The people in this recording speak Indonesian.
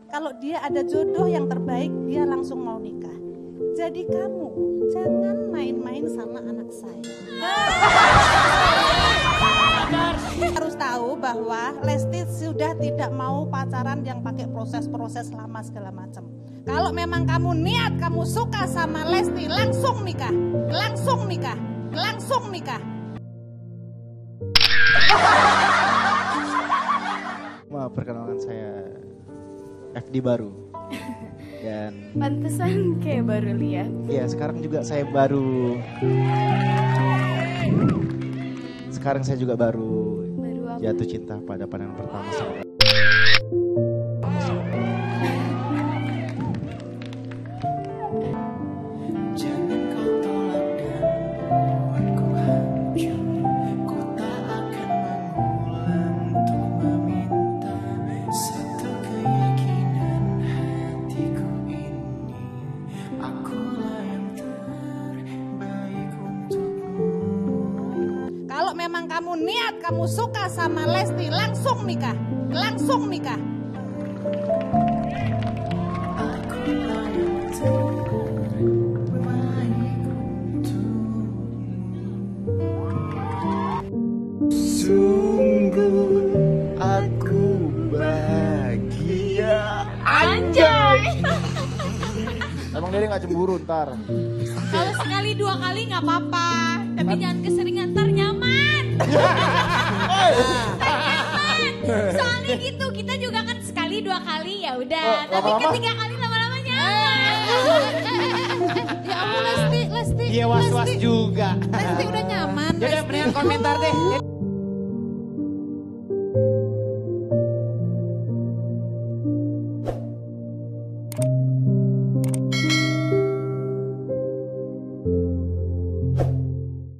Kalau dia ada jodoh yang terbaik, dia langsung mau nikah. Jadi kamu jangan main-main sama anak saya. Harus tahu bahwa Lesti sudah tidak mau pacaran yang pakai proses-proses lama segala macam. Kalau memang kamu niat, kamu suka sama Lesti, langsung nikah. Langsung nikah. Langsung nikah. Maaf, perkenalkan saya FD baru. Dan pantesan kayak baru lihat. ya sekarang juga saya baru. Sekarang saya juga baru jatuh cinta pada pandangan pertama sama. Kalau memang kamu niat, kamu suka sama Lesti, langsung nikah. Langsung nikah. Sungguh aku bahagia. Anjay. Emang dia gak cemburu ntar? Kalau sekali dua kali nggak apa-apa, tapi jangan keseringan, ntar nyaman. Nyaman. Soalnya gitu, kita juga kan sekali dua kali ya udah, tapi ketiga kali lama-lama nyaman. Ya ampun Lesti. Dia was-was juga. Lesti udah nyaman. Jadi mendingan komentar deh.